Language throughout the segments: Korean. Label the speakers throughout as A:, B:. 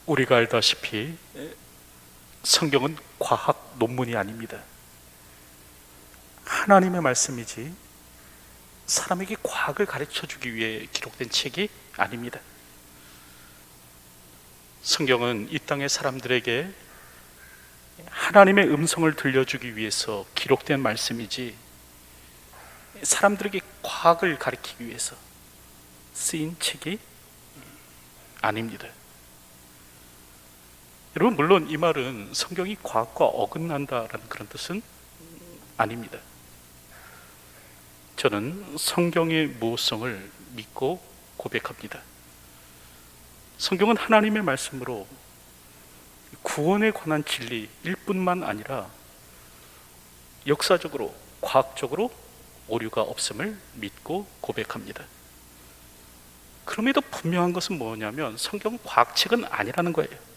A: 우리가 알다시피 성경은 과학 논문이 아닙니다. 하나님의 말씀이지 사람에게 과학을 가르쳐주기 위해 기록된 책이 아닙니다. 성경은 이 땅의 사람들에게 하나님의 음성을 들려주기 위해서 기록된 말씀이지 사람들에게 과학을 가르치기 위해서 쓰인 책이 아닙니다. 여러분, 물론 이 말은 성경이 과학과 어긋난다라는 그런 뜻은 아닙니다. 저는 성경의 무엇성을 믿고 고백합니다. 성경은 하나님의 말씀으로 구원에 관한 진리일 뿐만 아니라 역사적으로, 과학적으로 오류가 없음을 믿고 고백합니다. 그럼에도 분명한 것은 뭐냐면 성경은 과학책은 아니라는 거예요.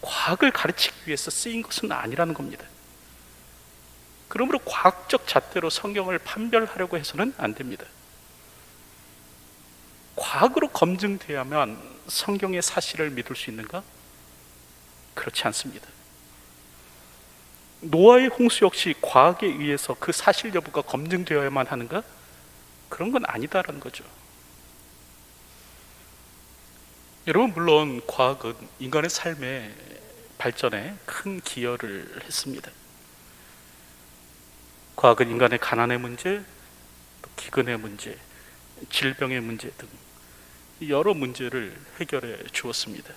A: 과학을 가르치기 위해서 쓰인 것은 아니라는 겁니다. 그러므로 과학적 잣대로 성경을 판별하려고 해서는 안 됩니다. 과학으로 검증돼야만 성경의 사실을 믿을 수 있는가? 그렇지 않습니다. 노아의 홍수 역시 과학에 의해서 그 사실 여부가 검증되어야만 하는가? 그런 건 아니다라는 거죠. 여러분, 물론 과학은 인간의 삶의 발전에 큰 기여를 했습니다. 과학은 인간의 가난의 문제, 기근의 문제, 질병의 문제 등 여러 문제를 해결해 주었습니다.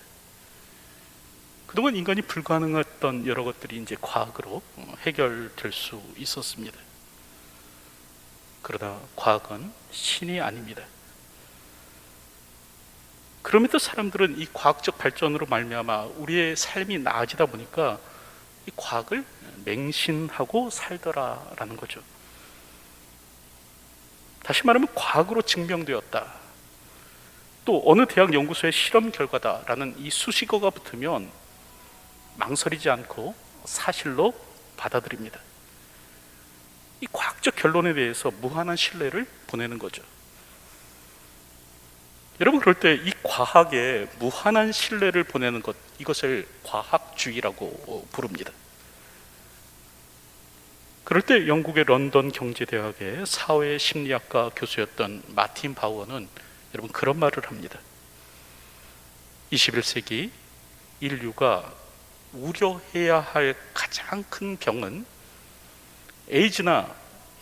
A: 그동안 인간이 불가능했던 여러 것들이 이제 과학으로 해결될 수 있었습니다. 그러나 과학은 신이 아닙니다. 그럼에도 사람들은 이 과학적 발전으로 말미암아 우리의 삶이 나아지다 보니까 이 과학을 맹신하고 살더라라는 거죠. 다시 말하면 과학으로 증명되었다, 또 어느 대학 연구소의 실험 결과다라는 이 수식어가 붙으면 망설이지 않고 사실로 받아들입니다. 이 과학적 결론에 대해서 무한한 신뢰를 보내는 거죠. 여러분, 그럴 때 이 과학에 무한한 신뢰를 보내는 것, 이것을 과학주의라고 부릅니다. 그럴 때 영국의 런던 경제대학의 사회심리학과 교수였던 마틴 바우어는 여러분 그런 말을 합니다. 21세기 인류가 우려해야 할 가장 큰 병은 에이즈나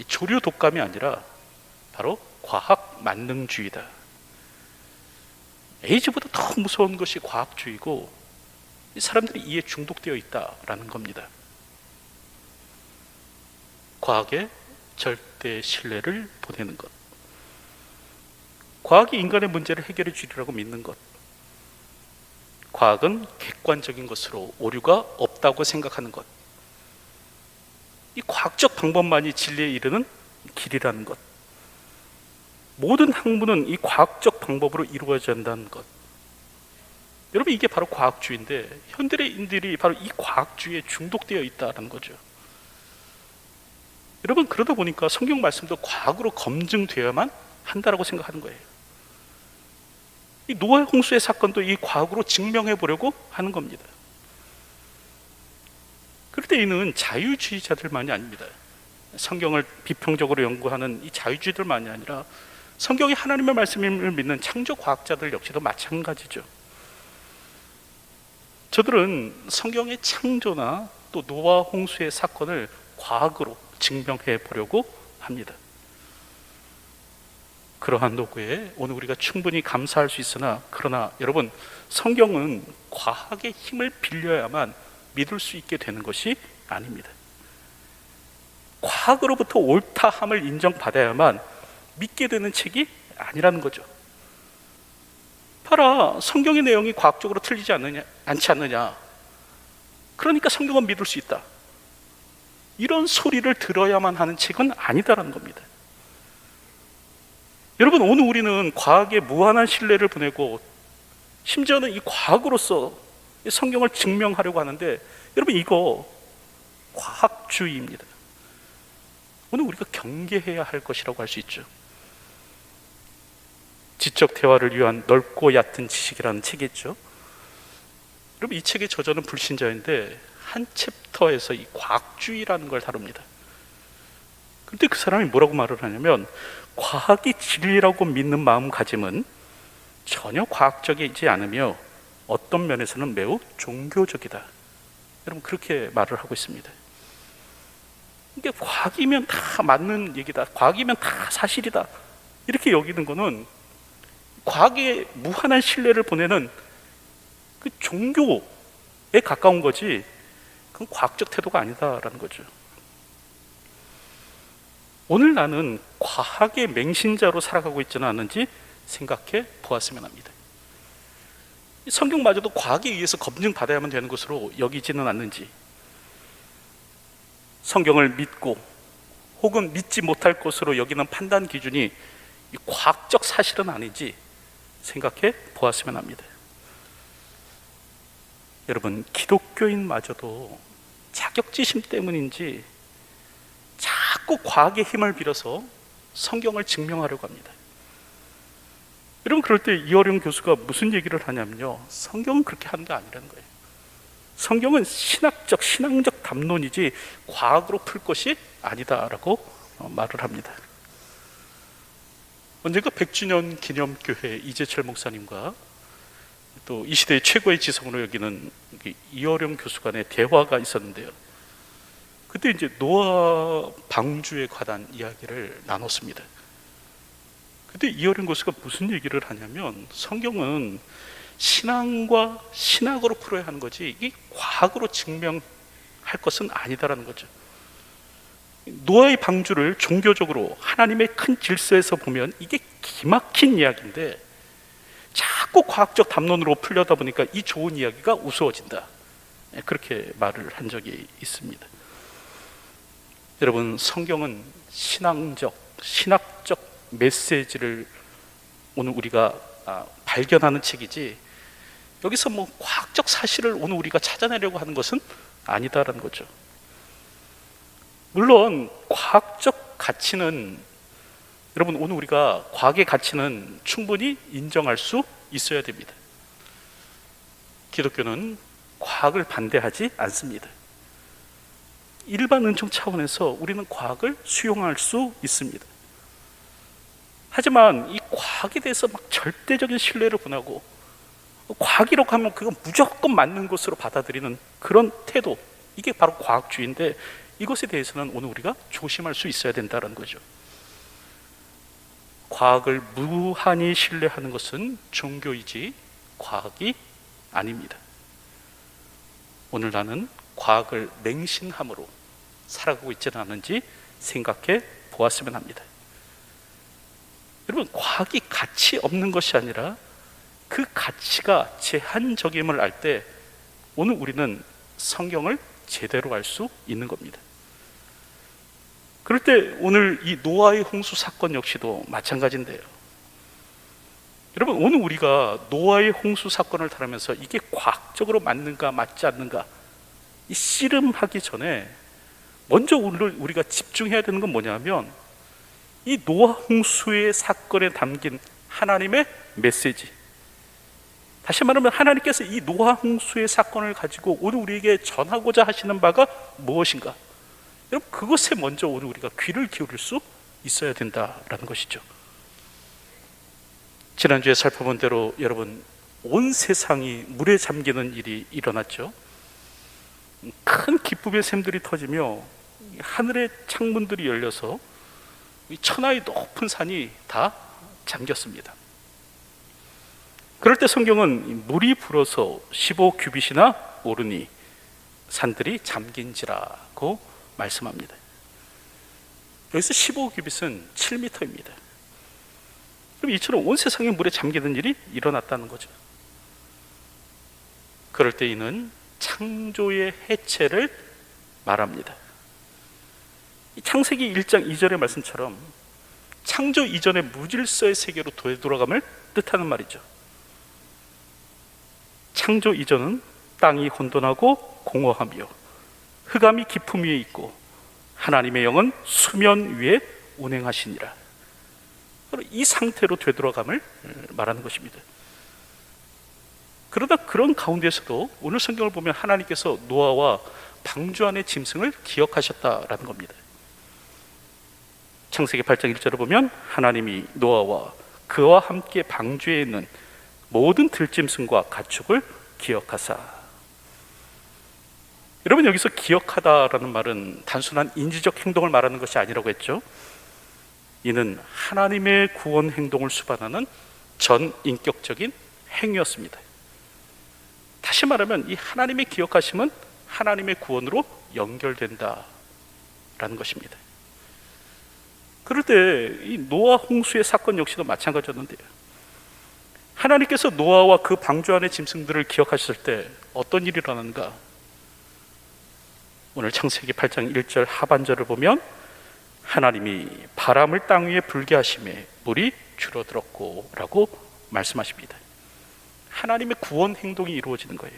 A: 조류 독감이 아니라 바로 과학 만능주의다. 에이즈보다 더 무서운 것이 과학주의고 사람들이 이에 중독되어 있다라는 겁니다. 과학에 절대 신뢰를 보내는 것, 과학이 인간의 문제를 해결해 주리라고 믿는 것, 과학은 객관적인 것으로 오류가 없다고 생각하는 것, 이 과학적 방법만이 진리에 이르는 길이라는 것, 모든 학문은 이 과학적 방법으로 이루어져야 한다는 것. 여러분, 이게 바로 과학주의인데 현대인들이 바로 이 과학주의에 중독되어 있다는 거죠. 여러분, 그러다 보니까 성경 말씀도 과학으로 검증되어야만 한다라고 생각하는 거예요. 이 노아 홍수의 사건도 이 과학으로 증명해 보려고 하는 겁니다. 그럴 때 이는 자유주의자들만이 아닙니다. 성경을 비평적으로 연구하는 이 자유주의들만이 아니라 성경이 하나님의 말씀을 믿는 창조과학자들 역시도 마찬가지죠. 저들은 성경의 창조나 또 노아 홍수의 사건을 과학으로 증명해 보려고 합니다. 그러한 노고에 오늘 우리가 충분히 감사할 수 있으나, 그러나 여러분, 성경은 과학의 힘을 빌려야만 믿을 수 있게 되는 것이 아닙니다. 과학으로부터 옳다함을 인정받아야만 믿게 되는 책이 아니라는 거죠. 봐라, 성경의 내용이 과학적으로 틀리지 않지 않느냐, 그러니까 성경은 믿을 수 있다, 이런 소리를 들어야만 하는 책은 아니다라는 겁니다. 여러분, 오늘 우리는 과학에 무한한 신뢰를 보내고 심지어는 이 과학으로서 성경을 증명하려고 하는데, 여러분, 이거 과학주의입니다. 오늘 우리가 경계해야 할 것이라고 할 수 있죠. 지적 대화를 위한 넓고 얕은 지식이라는 책이 있죠. 여러분, 이 책의 저자는 불신자인데 한 챕터에서 이 과학주의라는 걸 다룹니다. 근데 그 사람이 뭐라고 말을 하냐면, 과학이 진리라고 믿는 마음가짐은 전혀 과학적이지 않으며 어떤 면에서는 매우 종교적이다. 여러분, 그렇게 말을 하고 있습니다. 이게 과학이면 다 맞는 얘기다, 과학이면 다 사실이다, 이렇게 여기는 거는 과학에 무한한 신뢰를 보내는 그 종교에 가까운 거지, 그건 과학적 태도가 아니다라는 거죠. 오늘 나는 과학의 맹신자로 살아가고 있지는 않은지 생각해 보았으면 합니다. 성경마저도 과학에 의해서 검증받아야만 되는 것으로 여기지는 않는지, 성경을 믿고 혹은 믿지 못할 것으로 여기는 판단 기준이 과학적 사실은 아닌지 생각해 보았으면 합니다. 여러분, 기독교인마저도 자격지심 때문인지 자꾸 과학의 힘을 빌어서 성경을 증명하려고 합니다. 여러분, 그럴 때 이어령 교수가 무슨 얘기를 하냐면요, 성경은 그렇게 하는 게 아니라는 거예요. 성경은 신앙적 담론이지 과학으로 풀 것이 아니다라고 말을 합니다. 언젠가 100주년 기념교회 이재철 목사님과 또 이 시대의 최고의 지성으로 여기는 이어령 교수 간의 대화가 있었는데요, 그때 이제 노아 방주에 관한 이야기를 나눴습니다. 그때 이어령 교수가 무슨 얘기를 하냐면, 성경은 신앙과 신학으로 풀어야 하는 거지 이게 과학으로 증명할 것은 아니다라는 거죠. 노아의 방주를 종교적으로 하나님의 큰 질서에서 보면 이게 기막힌 이야기인데 자꾸 과학적 담론으로 풀려다 보니까 이 좋은 이야기가 우스워진다, 그렇게 말을 한 적이 있습니다. 여러분, 성경은 신학적 메시지를 오늘 우리가 발견하는 책이지, 여기서 뭐 과학적 사실을 오늘 우리가 찾아내려고 하는 것은 아니다라는 거죠. 물론 과학적 가치는, 여러분, 오늘 우리가 과학의 가치는 충분히 인정할 수 있어야 됩니다. 기독교는 과학을 반대하지 않습니다. 일반 은총 차원에서 우리는 과학을 수용할 수 있습니다. 하지만 이 과학에 대해서 막 절대적인 신뢰를 권하고 과학이라고 하면 그건 무조건 맞는 것으로 받아들이는 그런 태도, 이게 바로 과학주의인데, 이것에 대해서는 오늘 우리가 조심할 수 있어야 된다는 거죠. 과학을 무한히 신뢰하는 것은 종교이지 과학이 아닙니다. 오늘 나는 과학을 맹신함으로 살아가고 있지는 않은지 생각해 보았으면 합니다. 여러분, 과학이 가치 없는 것이 아니라 그 가치가 제한적임을 알 때 오늘 우리는 성경을 제대로 알 수 있는 겁니다. 그럴 때 오늘 이 노아의 홍수 사건 역시도 마찬가지인데요, 여러분, 오늘 우리가 노아의 홍수 사건을 다루면서 이게 과학적으로 맞는가 맞지 않는가 이 씨름하기 전에 먼저 오늘 우리가 집중해야 되는 건 뭐냐면, 이 노아 홍수의 사건에 담긴 하나님의 메시지, 다시 말하면 하나님께서 이 노아 홍수의 사건을 가지고 오늘 우리에게 전하고자 하시는 바가 무엇인가, 여러분, 그것에 먼저 오늘 우리가 귀를 기울일 수 있어야 된다라는 것이죠. 지난주에 살펴본 대로 여러분, 온 세상이 물에 잠기는 일이 일어났죠. 큰 기쁨의 샘들이 터지며 하늘의 창문들이 열려서 천하의 높은 산이 다 잠겼습니다. 그럴 때 성경은 물이 불어서 15규빗이나 오르니 산들이 잠긴지라고 말씀합니다. 여기서 15규빗은 7m입니다. 그럼 이처럼 온 세상에 물에 잠기는 일이 일어났다는 거죠. 그럴 때 이는 창조의 해체를 말합니다. 창세기 1장 2절의 말씀처럼 창조 이전의 무질서의 세계로 되돌아감을 뜻하는 말이죠. 창조 이전은 땅이 혼돈하고 공허하며 흑암이 깊음 위에 있고 하나님의 영은 수면 위에 운행하시니라. 이 상태로 되돌아감을 말하는 것입니다. 그러다 그런 가운데서도 오늘 성경을 보면 하나님께서 노아와 방주 안의 짐승을 기억하셨다라는 겁니다. 창세기 8장 1절을 보면 하나님이 노아와 그와 함께 방주에 있는 모든 들짐승과 가축을 기억하사. 여러분, 여기서 기억하다라는 말은 단순한 인지적 행동을 말하는 것이 아니라고 했죠. 이는 하나님의 구원 행동을 수반하는 전 인격적인 행위였습니다. 다시 말하면 이 하나님의 기억하심은 하나님의 구원으로 연결된다라는 것입니다. 그럴 때 이 노아 홍수의 사건 역시도 마찬가지였는데요. 하나님께서 노아와 그 방주 안의 짐승들을 기억하셨을 때 어떤 일이 일어났는가? 오늘 창세기 8장 1절 하반절을 보면 하나님이 바람을 땅 위에 불게 하심에 물이 줄어들었고 라고 말씀하십니다. 하나님의 구원 행동이 이루어지는 거예요.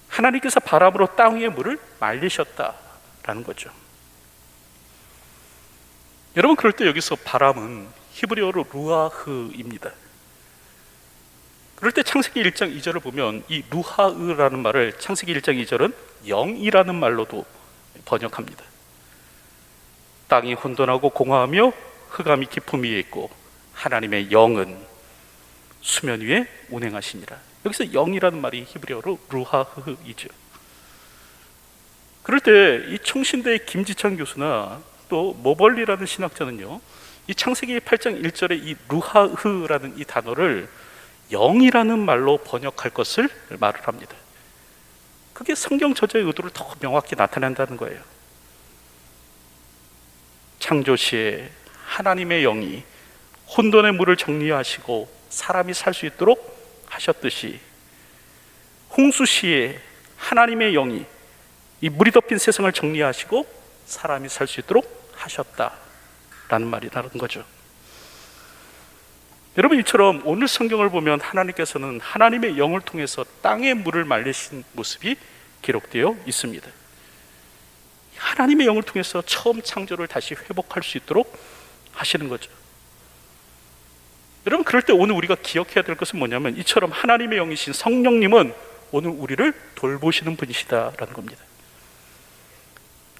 A: 하나님께서 바람으로 땅 위의 물을 말리셨다라는 거죠. 여러분, 그럴 때 여기서 바람은 히브리어로 루아흐입니다. 그럴 때 창세기 1장 2절을 보면 이 루하으라는 말을 창세기 1장 2절은 영이라는 말로도 번역합니다. 땅이 혼돈하고 공허하며 흑암이 깊음 위에 있고 하나님의 영은 수면 위에 운행하시니라. 여기서 영이라는 말이 히브리어로 루하흐이죠. 그럴 때 이 총신대의 김지창 교수나 또 모벌리라는 신학자는요, 이 창세기 8장 1절에 이 루하흐라는 이 단어를 영이라는 말로 번역할 것을 말을 합니다. 그게 성경 저자의 의도를 더 명확히 나타낸다는 거예요. 창조 시에 하나님의 영이 혼돈의 물을 정리하시고 사람이 살 수 있도록 하셨듯이 홍수 시에 하나님의 영이 이 물이 덮인 세상을 정리하시고 사람이 살 수 있도록 하셨다라는 말이라는 거죠. 여러분, 이처럼 오늘 성경을 보면 하나님께서는 하나님의 영을 통해서 땅의 물을 말리신 모습이 기록되어 있습니다. 하나님의 영을 통해서 처음 창조를 다시 회복할 수 있도록 하시는 거죠. 여러분, 그럴 때 오늘 우리가 기억해야 될 것은 뭐냐면 이처럼 하나님의 영이신 성령님은 오늘 우리를 돌보시는 분이시다라는 겁니다.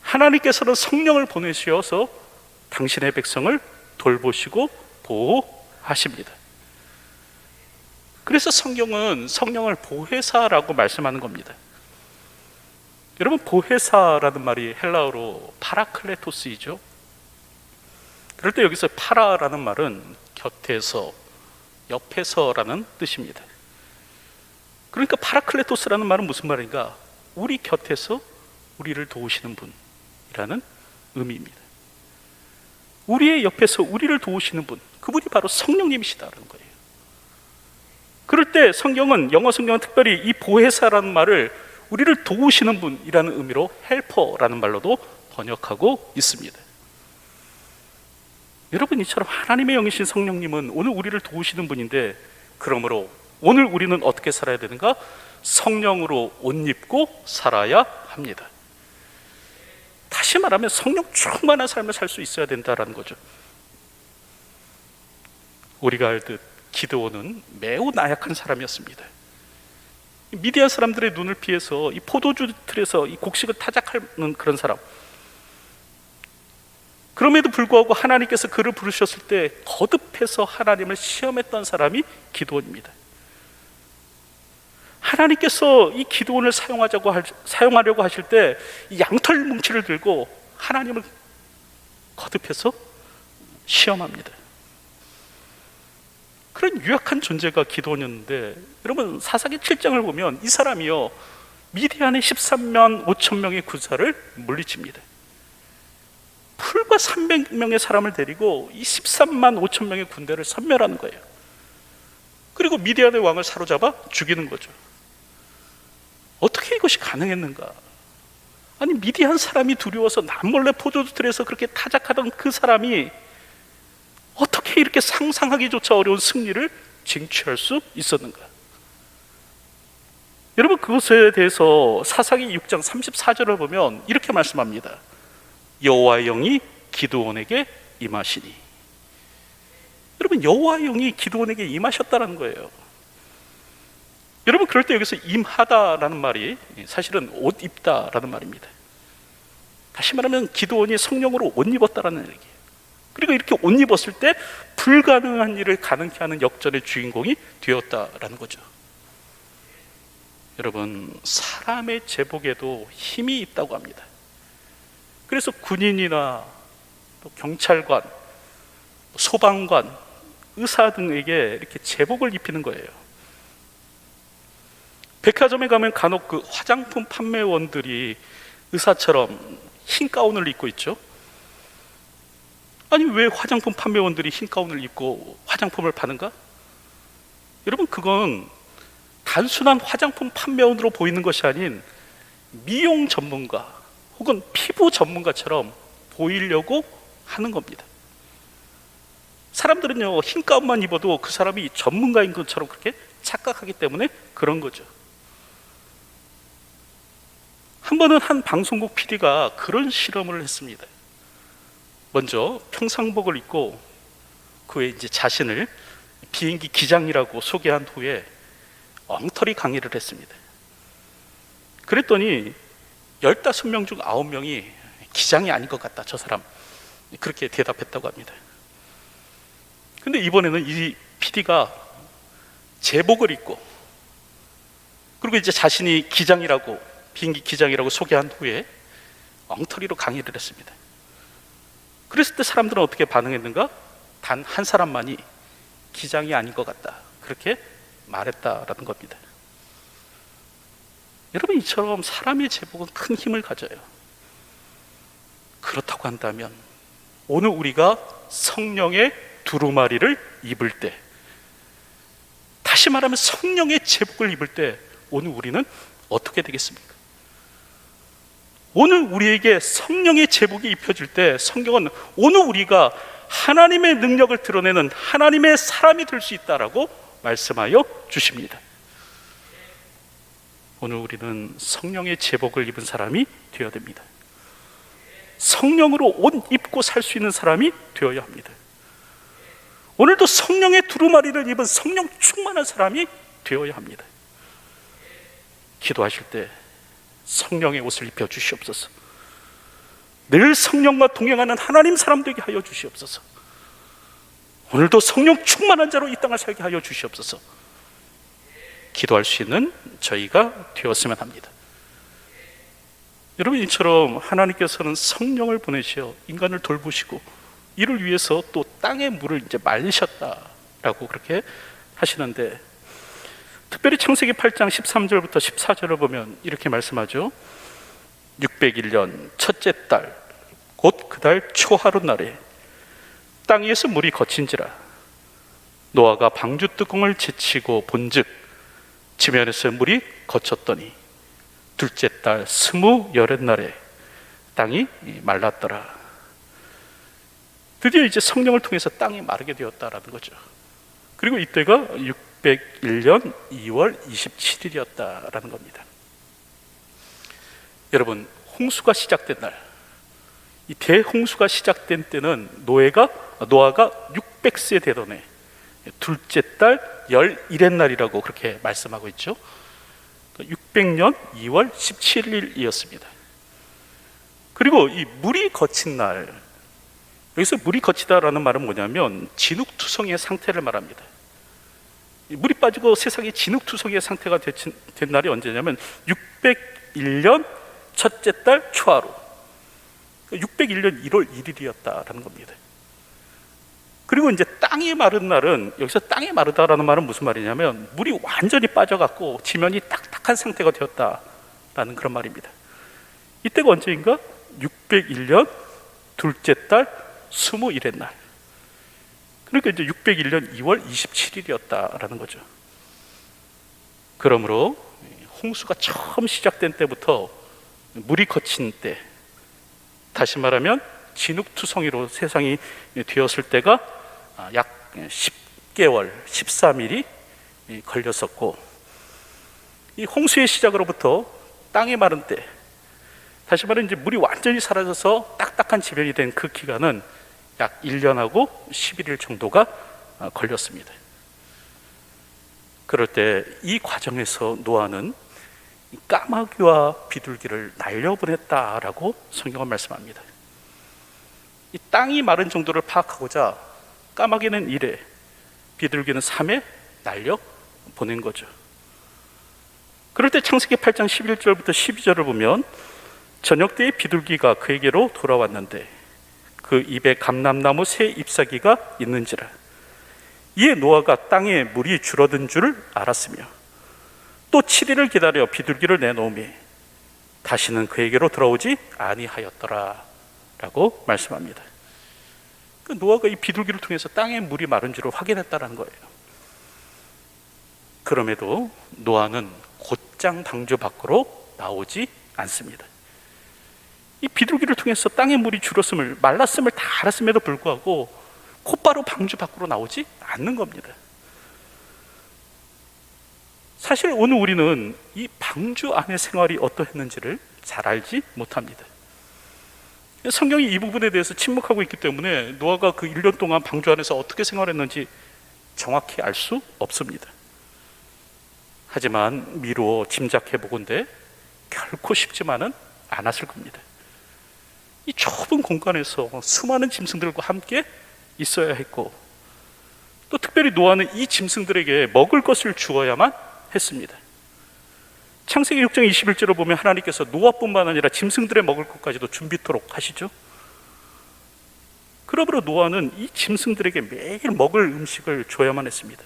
A: 하나님께서는 성령을 보내셔서 당신의 백성을 돌보시고 보호하십니다. 그래서 성경은 성령을 보혜사라고 말씀하는 겁니다. 여러분, 보혜사라는 말이 헬라어로 파라클레토스이죠. 그럴 때 여기서 파라라는 말은 곁에서, 옆에서라는 뜻입니다. 그러니까 파라클레토스라는 말은 무슨 말인가? 우리 곁에서 우리를 도우시는 분이라는 의미입니다. 우리의 옆에서 우리를 도우시는 분, 그분이 바로 성령님이시다는 거예요. 그럴 때 성경은, 영어 성경은 특별히 이 보혜사라는 말을 우리를 도우시는 분이라는 의미로 헬퍼라는 말로도 번역하고 있습니다. 여러분, 이처럼 하나님의 영이신 성령님은 오늘 우리를 도우시는 분인데, 그러므로 오늘 우리는 어떻게 살아야 되는가? 성령으로 옷 입고 살아야 합니다. 다시 말하면 성령 충만한 삶을 살 수 있어야 된다는 거죠. 우리가 알듯 기드온은 매우 나약한 사람이었습니다. 미디안 사람들의 눈을 피해서 이 포도주 틀에서 이 곡식을 타작하는 그런 사람. 그럼에도 불구하고 하나님께서 그를 부르셨을 때 거듭해서 하나님을 시험했던 사람이 기드온입니다. 하나님께서 이 기드온을 사용하려고 하실 때 이 양털 뭉치를 들고 하나님을 거듭해서 시험합니다. 그런 유약한 존재가 기드온이었는데, 여러분, 사사기 7장을 보면 이 사람이요, 미디안의 13만 5천 명의 군사를 물리칩니다. 불과 300명의 사람을 데리고 이 13만 5천 명의 군대를 섬멸하는 거예요. 그리고 미디안의 왕을 사로잡아 죽이는 거죠. 어떻게 이것이 가능했는가? 아니, 미디안 사람이 두려워서 남몰래 포도주틀에서 그렇게 타작하던 그 사람이 어떻게 이렇게 상상하기조차 어려운 승리를 쟁취할 수 있었는가? 여러분, 그것에 대해서 사사기 6장 34절을 보면 이렇게 말씀합니다. 여호와의 영이 기드온에게 임하시니. 여러분, 여호와의 영이 기드온에게 임하셨다는 거예요. 여러분, 그럴 때 여기서 임하다라는 말이 사실은 옷 입다라는 말입니다. 다시 말하면 기드온이 성령으로 옷 입었다라는 얘기예요. 그리고 이렇게 옷 입었을 때 불가능한 일을 가능케 하는 역전의 주인공이 되었다라는 거죠. 여러분, 사람의 제복에도 힘이 있다고 합니다. 그래서 군인이나 또 경찰관, 소방관, 의사 등에게 이렇게 제복을 입히는 거예요. 백화점에 가면 간혹 그 화장품 판매원들이 의사처럼 흰 가운을 입고 있죠. 아니, 왜 화장품 판매원들이 흰 가운을 입고 화장품을 파는가? 여러분, 그건 단순한 화장품 판매원으로 보이는 것이 아닌 미용 전문가 혹은 피부 전문가처럼 보이려고 하는 겁니다. 사람들은요, 흰 가운만 입어도 그 사람이 전문가인 것처럼 그렇게 착각하기 때문에 그런 거죠. 한 번은 한 방송국 PD가 그런 실험을 했습니다. 먼저 평상복을 입고 그 외에 이제 자신을 비행기 기장이라고 소개한 후에 엉터리 강의를 했습니다. 그랬더니 15명 중 9명이 기장이 아닌 것 같다, 저 사람, 그렇게 대답했다고 합니다. 근데 이번에는 이 PD가 제복을 입고 그리고 이제 자신이 기장이라고, 비행기 기장이라고 소개한 후에 엉터리로 강의를 했습니다. 그랬을 때 사람들은 어떻게 반응했는가? 단 한 사람만이 기장이 아닌 것 같다, 그렇게 말했다라는 겁니다. 여러분, 이처럼 사람의 제복은 큰 힘을 가져요. 그렇다고 한다면 오늘 우리가 성령의 두루마리를 입을 때, 다시 말하면 성령의 제복을 입을 때 오늘 우리는 어떻게 되겠습니까? 오늘 우리에게 성령의 제복이 입혀질 때 성경은 오늘 우리가 하나님의 능력을 드러내는 하나님의 사람이 될 수 있다라고 말씀하여 주십니다. 오늘 우리는 성령의 제복을 입은 사람이 되어야 됩니다. 성령으로 옷 입고 살 수 있는 사람이 되어야 합니다. 오늘도 성령의 두루마리를 입은 성령 충만한 사람이 되어야 합니다. 기도하실 때 성령의 옷을 입혀 주시옵소서. 늘 성령과 동행하는 하나님 사람 되게 하여 주시옵소서. 오늘도 성령 충만한 자로 이 땅을 살게 하여 주시옵소서. 기도할 수 있는 저희가 되었으면 합니다. 여러분, 이처럼 하나님께서는 성령을 보내시어 인간을 돌보시고 이를 위해서 또 땅의 물을 이제 말리셨다라고 그렇게 하시는데, 특별히 창세기 8장 13절부터 14절을 보면 이렇게 말씀하죠. 601년 첫째 달 곧 그 달 초하루 날에 땅 위에서 물이 거친지라 노아가 방주 뚜껑을 제치고 본즉 지면에서 물이 거쳤더니 둘째 달 20 날에 땅이 말랐더라. 드디어 이제 성령을 통해서 땅이 마르게 되었다라는 거죠. 그리고 이때가 601년 2월 27일이었다라는 겁니다. 여러분, 홍수가 시작된 날, 이 대홍수가 시작된 때는 노아가 600세 되던 해 둘째 달 11의 날이라고 그렇게 말씀하고 있죠. 600년 2월 17일이었습니다. 그리고 이 물이 거친 날, 여기서 물이 거치다라는 말은 뭐냐면 진흙투성이의 상태를 말합니다. 물이 빠지고 세상이 진흙투성이의 상태가 된 날이 언제냐면 601년 첫째 달 초하루, 601년 1월 1일이었다라는 겁니다. 그리고 이제 땅이 마른 날은, 여기서 땅이 마르다라는 말은 무슨 말이냐면 물이 완전히 빠져갖고 지면이 딱딱한 상태가 되었다라는 그런 말입니다. 이때가 언제인가? 601년 둘째 달 21의 날. 그러니까 이제 601년 2월 27일이었다라는 거죠. 그러므로 홍수가 처음 시작된 때부터 물이 거친 때, 다시 말하면 진흙투성이로 세상이 되었을 때가 약 10개월 13일이 걸렸었고, 이 홍수의 시작으로부터 땅이 마른 때, 다시 말하면 이제 물이 완전히 사라져서 딱딱한 지면이 된 그 기간은 약 1년하고 11일 정도가 걸렸습니다. 그럴 때 이 과정에서 노아는 까마귀와 비둘기를 날려보냈다라고 성경은 말씀합니다. 이 땅이 마른 정도를 파악하고자 까마귀는 1회, 비둘기는 3회 날려보낸 거죠. 그럴 때 창세기 8장 11절부터 12절을 보면 저녁 때에 비둘기가 그에게로 돌아왔는데 그 입에 감람나무 새 잎사귀가 있는지라. 이에 노아가 땅에 물이 줄어든 줄 알았으며 또 7일을 기다려 비둘기를 내놓으며 다시는 그에게로 돌아오지 아니하였더라 라고 말씀합니다. 그 노아가 이 비둘기를 통해서 땅에 물이 마른 줄을 확인했다는 거예요. 그럼에도 노아는 곧장 방주 밖으로 나오지 않습니다. 이 비둘기를 통해서 땅에 물이 줄었음을, 말랐음을 다 알았음에도 불구하고 곧바로 방주 밖으로 나오지 않는 겁니다. 사실 오늘 우리는 이 방주 안의 생활이 어떠했는지를 잘 알지 못합니다. 성경이 이 부분에 대해서 침묵하고 있기 때문에 노아가 그 1년 동안 방주 안에서 어떻게 생활했는지 정확히 알 수 없습니다. 하지만 미루어 짐작해 보건대 결코 쉽지만은 않았을 겁니다. 이 좁은 공간에서 수많은 짐승들과 함께 있어야 했고, 또 특별히 노아는 이 짐승들에게 먹을 것을 주어야만 했습니다. 창세기 6장 21절을 보면 하나님께서 노아뿐만 아니라 짐승들의 먹을 것까지도 준비토록 하시죠. 그러므로 노아는 이 짐승들에게 매일 먹을 음식을 줘야만 했습니다.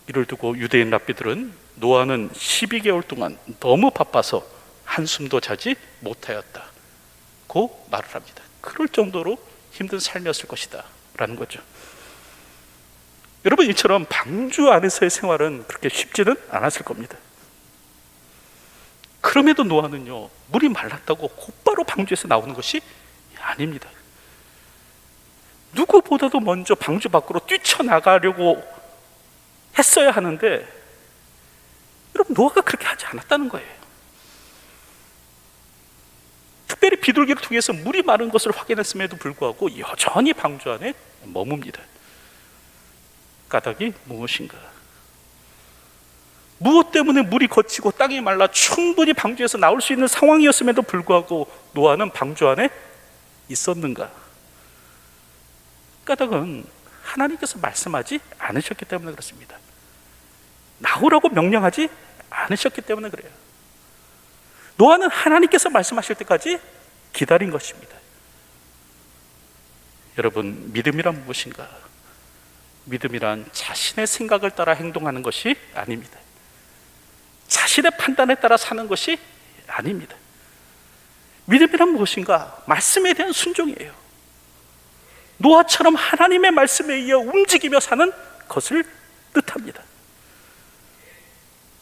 A: 이를 두고 유대인 랍비들은 노아는 12개월 동안 너무 바빠서 한숨도 자지 못하였다고 말을 합니다. 그럴 정도로 힘든 삶이었을 것이다 라는 거죠. 여러분, 이처럼 방주 안에서의 생활은 그렇게 쉽지는 않았을 겁니다. 그럼에도 노아는요, 물이 말랐다고 곧바로 방주에서 나오는 것이 아닙니다. 누구보다도 먼저 방주 밖으로 뛰쳐나가려고 했어야 하는데, 여러분, 노아가 그렇게 하지 않았다는 거예요. 특별히 비둘기를 통해서 물이 마른 것을 확인했음에도 불구하고 여전히 방주 안에 머뭅니다. 까닭이 무엇인가? 무엇 때문에 물이 거치고 땅이 말라 충분히 방주에서 나올 수 있는 상황이었음에도 불구하고 노아는 방주 안에 있었는가? 까닭은 하나님께서 말씀하지 않으셨기 때문에 그렇습니다. 나오라고 명령하지 않으셨기 때문에 그래요. 노아는 하나님께서 말씀하실 때까지 기다린 것입니다. 여러분, 믿음이란 무엇인가? 믿음이란 자신의 생각을 따라 행동하는 것이 아닙니다. 자신의 판단에 따라 사는 것이 아닙니다. 믿음이란 무엇인가? 말씀에 대한 순종이에요. 노아처럼 하나님의 말씀에 의해 움직이며 사는 것을 뜻합니다.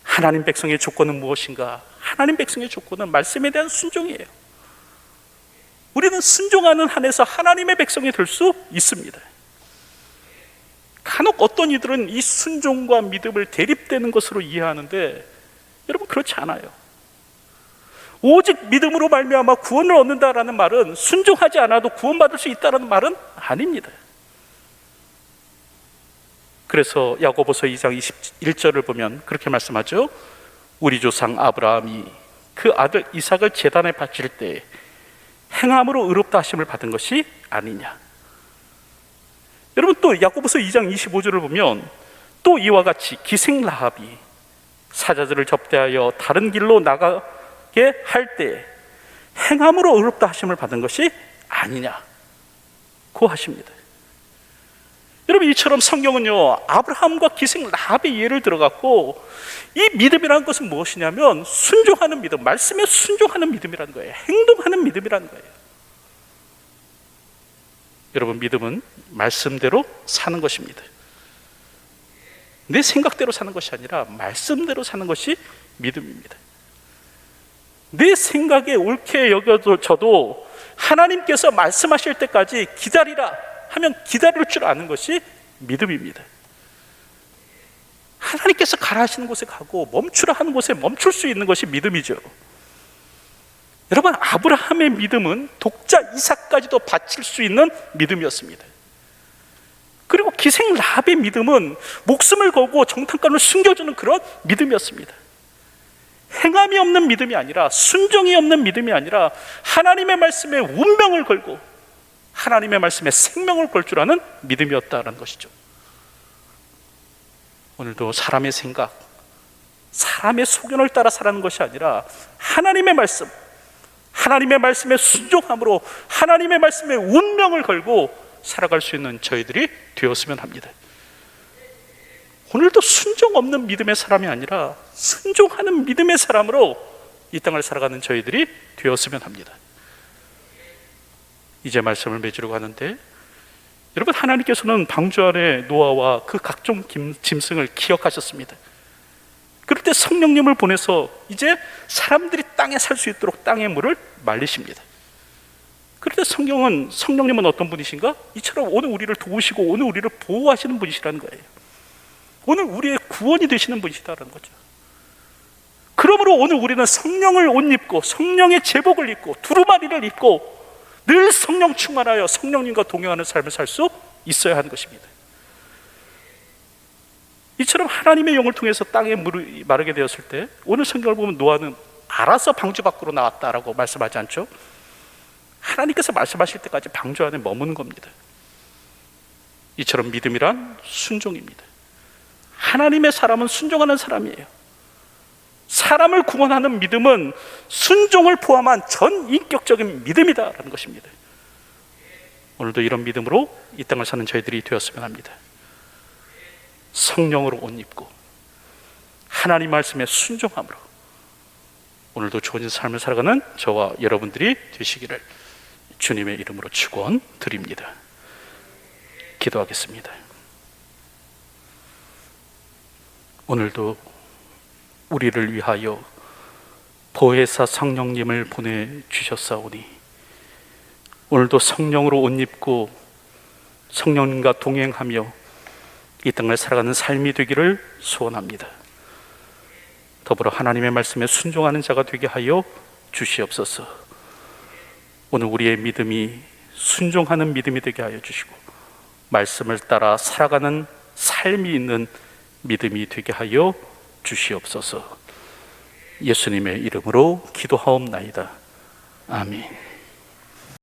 A: 하나님 백성의 조건은 무엇인가? 하나님 백성의 조건은 말씀에 대한 순종이에요. 우리는 순종하는 한에서 하나님의 백성이 될 수 있습니다. 간혹 어떤 이들은 이 순종과 믿음을 대립되는 것으로 이해하는데, 여러분, 그렇지 않아요. 오직 믿음으로 말미암아 구원을 얻는다라는 말은 순종하지 않아도 구원받을 수 있다는 말은 아닙니다. 그래서 야고보서 2장 21절을 보면 그렇게 말씀하죠. 우리 조상 아브라함이 그 아들 이삭을 제단에 바칠 때 행함으로 의롭다 하심을 받은 것이 아니냐. 여러분, 또 야고보서 2장 25절을 보면 또 이와 같이 기생 라합이 사자들을 접대하여 다른 길로 나가게 할 때 행함으로 의롭다 하심을 받은 것이 아니냐고 하십니다. 여러분, 이처럼 성경은요, 아브라함과 기생 라합의 예를 들어갖고 이 믿음이라는 것은 무엇이냐면 순종하는 믿음, 말씀에 순종하는 믿음이라는 거예요. 행동하는 믿음이라는 거예요. 여러분, 믿음은 말씀대로 사는 것입니다. 내 생각대로 사는 것이 아니라 말씀대로 사는 것이 믿음입니다. 내 생각에 옳게 여겨져도 하나님께서 말씀하실 때까지 기다리라 하면 기다릴 줄 아는 것이 믿음입니다. 하나님께서 가라 하시는 곳에 가고 멈추라 하는 곳에 멈출 수 있는 것이 믿음이죠. 여러분, 아브라함의 믿음은 독자 이삭까지도 바칠 수 있는 믿음이었습니다. 그리고 기생 라합의 믿음은 목숨을 걸고 정탐꾼을 숨겨주는 그런 믿음이었습니다. 행함이 없는 믿음이 아니라, 순종이 없는 믿음이 아니라 하나님의 말씀에 운명을 걸고 하나님의 말씀에 생명을 걸 줄 아는 믿음이었다는 것이죠. 오늘도 사람의 생각, 사람의 소견을 따라 살아가는 것이 아니라 하나님의 말씀, 하나님의 말씀에 순종함으로 하나님의 말씀에 운명을 걸고 살아갈 수 있는 저희들이 되었으면 합니다. 오늘도 순종 없는 믿음의 사람이 아니라 순종하는 믿음의 사람으로 이 땅을 살아가는 저희들이 되었으면 합니다. 이제 말씀을 맺으려고 하는데, 여러분, 하나님께서는 방주 안에 노아와 그 각종 짐승을 기억하셨습니다. 그럴 때 성령님을 보내서 이제 사람들이 땅에 살 수 있도록 땅의 물을 말리십니다. 그럴 때 성령님은 어떤 분이신가? 이처럼 오늘 우리를 도우시고 오늘 우리를 보호하시는 분이시라는 거예요. 오늘 우리의 구원이 되시는 분이시다는 거죠. 그러므로 오늘 우리는 성령을 옷 입고 성령의 제복을 입고 두루마리를 입고 늘 성령 충만하여 성령님과 동행하는 삶을 살 수 있어야 하는 것입니다. 이처럼 하나님의 영을 통해서 땅에 물이 마르게 되었을 때, 오늘 성경을 보면 노아는 알아서 방주 밖으로 나왔다라고 말씀하지 않죠? 하나님께서 말씀하실 때까지 방주 안에 머무는 겁니다. 이처럼 믿음이란 순종입니다. 하나님의 사람은 순종하는 사람이에요. 사람을 구원하는 믿음은 순종을 포함한 전인격적인 믿음이다라는 것입니다. 오늘도 이런 믿음으로 이 땅을 사는 저희들이 되었으면 합니다. 성령으로 옷 입고 하나님 말씀에 순종함으로 오늘도 좋은 삶을 살아가는 저와 여러분들이 되시기를 주님의 이름으로 축원드립니다. 기도하겠습니다. 오늘도 우리를 위하여 보혜사 성령님을 보내주셨사오니 오늘도 성령으로 옷 입고 성령님과 동행하며 이 땅을 살아가는 삶이 되기를 소원합니다. 더불어 하나님의 말씀에 순종하는 자가 되게 하여 주시옵소서. 오늘 우리의 믿음이 순종하는 믿음이 되게 하여 주시고 말씀을 따라 살아가는 삶이 있는 믿음이 되게 하여 주시옵소서. 예수님의 이름으로 기도하옵나이다. 아멘.